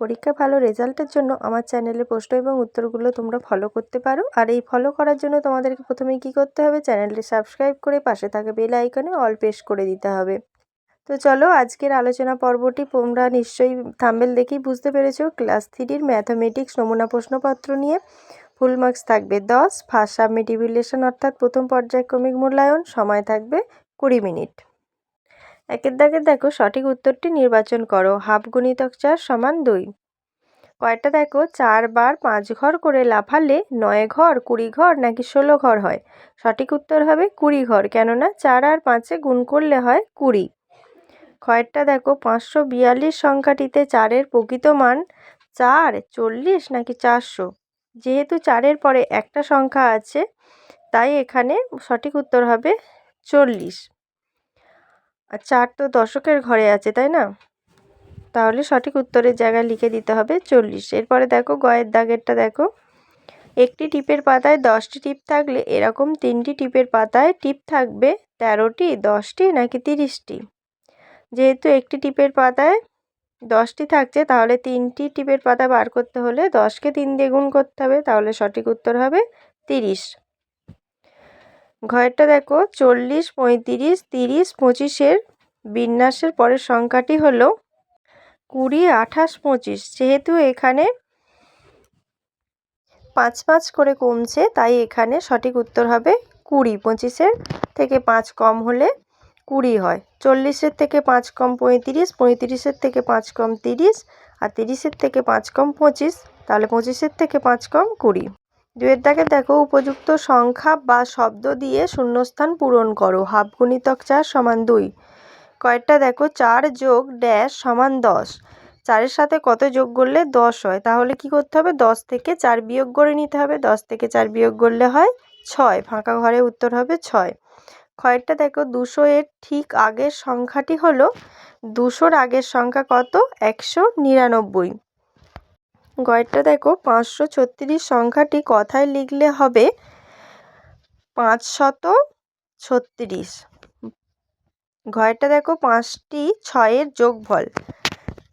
পরীক্ষায় ভালো রেজাল্টের জন্য আমার চ্যানেলে প্রশ্ন এবং উত্তরগুলো তোমরা ফলো করতে পারো। আর এই ফলো করার জন্য তোমাদেরকে প্রথমেই কী করতে হবে, চ্যানেলটি সাবস্ক্রাইব করে পাশে থাকা বেল আইকনে অল প্রেস করে দিতে হবে। তো চলো আজকের আলোচনা পর্বটি তোমরা নিশ্চয়ই থাম্বনেল দেখেই বুঝতে পেরেছো। ক্লাস 3-র ম্যাথামেটিক্স নমুনা প্রশ্নপত্র নিয়ে ফুল মার্কস থাকবে 10, ফার্স্ট সাবমিট ইভ্যালুয়েশন অর্থাৎ প্রথম পর্যায়ক্রমিক মূল্যায়ন, সময় থাকবে 20 মিনিট। একের দাগে দেখো সঠিক উত্তরটি নির্বাচন করো। হাফ গুণিতক 4 সমান 2। কয়টা দেখো 4 বার 5 ঘর করে লাফালে 9 ঘর 20 ঘর নাকি 16 ঘর হয়? সঠিক উত্তর হবে 20 ঘর, কেননা 4 আর 5-এ গুণ করলে হয় 20। কয়টা দেখো 542 সংখ্যাটিতে 4-এর প্রকৃত মান 4, 40 নাকি 400? যেহেতু 4-এর পরে একটা সংখ্যা আছে তাই এখানে সঠিক উত্তর হবে 40। আর 4 তো দশকের ঘরে আছে, তাই না? তাহলে সঠিক উত্তরের জায়গায় লিখে দিতে হবে 40। এরপরে দেখো গয়ের দাগেরটা দেখো, একটি টিপের পাতায় 10টি টিপ থাকলে এরকম 3টি টিপের পাতায় টিপ থাকবে 13টি, 10টি নাকি 30টি? যেহেতু একটি টিপের পাতায় 10টি থাকছে তাহলে 3টি টিপের পাতা বার করতে হলে 10কে 3 দিয়ে গুণ করতে হবে, তাহলে সঠিক উত্তর হবে 30। ঘরেরটা দেখো 40, 35, 30, 25-এর বিন্যাসের পরের সংখ্যাটি হলো 20, 28, 25। যেহেতু এখানে 5 5 করে কমছে তাই এখানে সঠিক উত্তর হবে 20। 25-এর থেকে 5 কম হলে 20 হয়। 40-এর থেকে 5 কম 35, 35-এর থেকে 5 কম 30, আর 30-এর থেকে 5 কম 25, তাহলে 25-এর থেকে 5 কম 20। দুয়ের দাগে দেখো উপযুক্ত সংখ্যা বা শব্দ দিয়ে শূন্যস্থান পূরণ করো। হাফ গুণিতক 4 সমান 2। কয়টা দেখো 4 যোগ ড্যাশ সমান 10। 4-এর সাথে কত যোগ করলে 10 হয়? তাহলে কি করতে হবে, 10 থেকে 4 বিয়োগ করে নিতে হবে। 10 থেকে 4 বিয়োগ করলে হয় 6। ফাঁকা ঘরে উত্তর হবে 6। কয়টা দেখো 200-এর ঠিক আগের সংখ্যাটি হলো 200-র আগের সংখ্যা কত? 199। গয়েরটা দেখো 536 সংখ্যাটি কথায় লিখলে হবে 536। ঘরেরটা দেখো 5টি 6-এর যোগফল।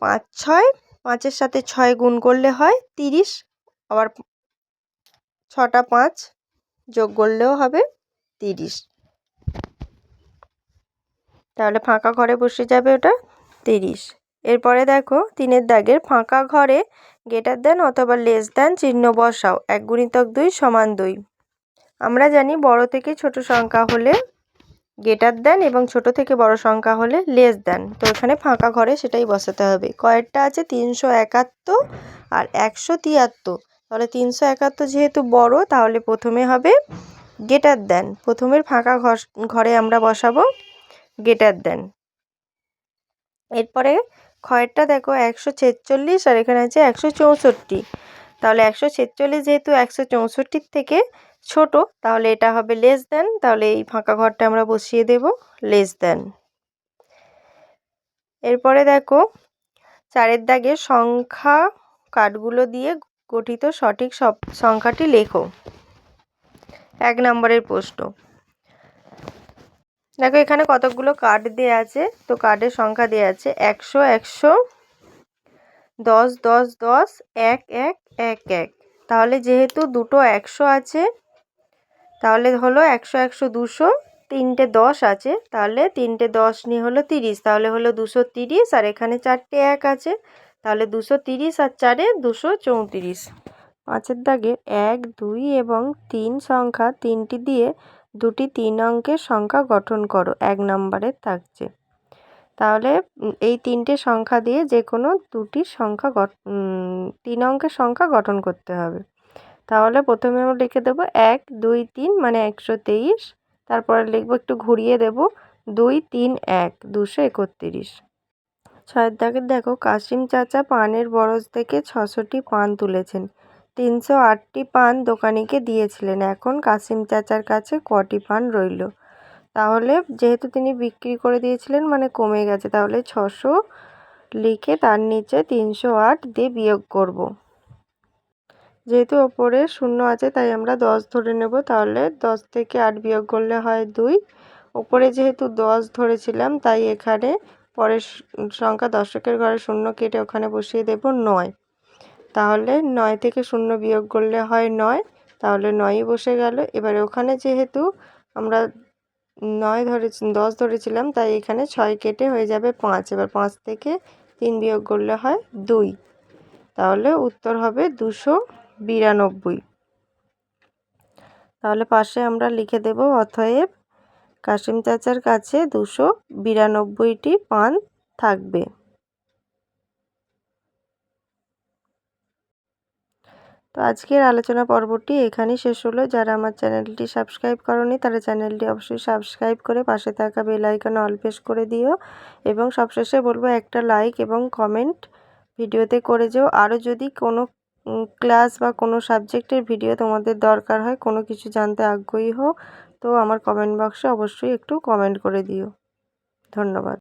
5 6, 5-এর সাথে 6 গুণ করলে হয় 30, আবার 6টা 5 যোগ করলেও হবে 30। তাহলে ফাঁকা ঘরে বসে যাবে ওটা 30। এরপরে দেখো 3-এর দাগের ফাঁকা ঘরে গ্রেটার দেন অথবা লেস দেন চিহ্ন বসাও। 1 গুণিতক 2 সমান 2। আমরা জানি বড় থেকে ছোট সংখ্যা হলে গ্রেটার দেন এবং ছোট থেকে বড় সংখ্যা হলে লেস দেন। তো এখানে ফাঁকা ঘরে সেটাই বসাতে হবে। কয়েকটা আছে 371 আর 173। তাহলে 371 যেহেতু বড় তাহলে প্রথমে হবে গ্রেটার দেন। প্রথমের ফাঁকা ঘরে আমরা বসাবো গ্রেটার দেন। এরপরে ক্ষয়েরটা দেখো 146 আর এখানে আছে 164। তাহলে 146 যেহেতু 164 থেকে ছোট তাহলে এটা হবে লেস দেন। তাহলে এই ফাঁকা ঘরটা আমরা বসিয়ে দেব লেস দেন। এরপরে দেখো 4-এর দাগে সংখ্যা কার্ডগুলো দিয়ে গঠিত সঠিক সংখ্যাটি লেখো। 1 নম্বরের প্রশ্ন। দেখো এখানে কতগুলো কার্ড দেওয়া আছে, তো কার্ডের সংখ্যা দেওয়া আছে 100 100, 10 10 10, 1 1 1 1। তাহলে যেহেতু দুটো 100 আছে তাহলে হলো 100 100 200, 3টে 10 আছে তাহলে 3টে 10 নিয়ে হলো 30, তাহলে হলো 230। আর এখানে 4টে 1 আছে তাহলে 230 আর 4-এ 234। 5-এর দাগে 1 2 এবং 3 সংখ্যা 3টি দিয়ে দুটি 3 অঙ্কের সংখ্যা গঠন করো। 1 নম্বরের থাকছে। তাহলে এই 3টে সংখ্যা দিয়ে যে কোনো দুটি সংখ্যা 3 অঙ্কের সংখ্যা গঠন করতে হবে। তাহলে প্রথমে আমরা লিখে দেবো 1 2 3 মানে 123। তারপরে লিখবো, একটু ঘুরিয়ে দেব, 2 3 1 231। 6-এর দাগে দেখো কাশিম চাচা পানের বরজ থেকে 600টি পান তুলেছেন। 308টি পান দোকানিকে দিয়েছিলেন। এখন কাশিম চাচার কাছে কটি পান রইল? তাহলে যেহেতু তিনি বিক্রি করে দিয়েছিলেন মানে কমে গেছে, তাহলে 600 লিখে তার নিচে 308 দিয়ে বিয়োগ করব। যেহেতু ওপরে 0 আছে তাই আমরা 10 ধরে নেব। তাহলে 10 থেকে 8 বিয়োগ করলে হয় 2। ওপরে যেহেতু 10 ধরেছিলাম তাই এখানে পরের সংখ্যা দশকের ঘরে শূন্য কেটে ওখানে বসিয়ে দেব 9। তাহলে 9 থেকে 0 বিয়োগ করলে হয় 9, তাহলে 9ই বসে গেল। এবারে ওখানে যেহেতু আমরা 10 ধরেছিলাম, তাই এখানে 6 কেটে হয়ে যাবে 5। এবার 5 থেকে 3 বিয়োগ করলে হয় 2, তাহলে উত্তর হবে 292। তাহলে পাশে আমরা লিখে দেব, অতএব কাশিম চাচার কাছে 292টি পান থাকবে। তো আজকের আলোচনা পর্বটি এখানেই শেষ হলো। যারা আমার চ্যানেলটি সাবস্ক্রাইব করনি তারা চ্যানেলটি অবশ্যই সাবস্ক্রাইব করে পাশে থাকা বেল আইকনে অল প্রেস করে দিও, এবং সবশেষে বলবো একটা লাইক এবং কমেন্ট ভিডিওতে করে যেও। আরও যদি কোনো ক্লাস বা কোনো সাবজেক্টের ভিডিও তোমাদের দরকার হয়, কোনো কিছু জানতে আগ্রহী হও, তো আমার কমেন্ট বক্সে অবশ্যই একটু কমেন্ট করে দিও। ধন্যবাদ।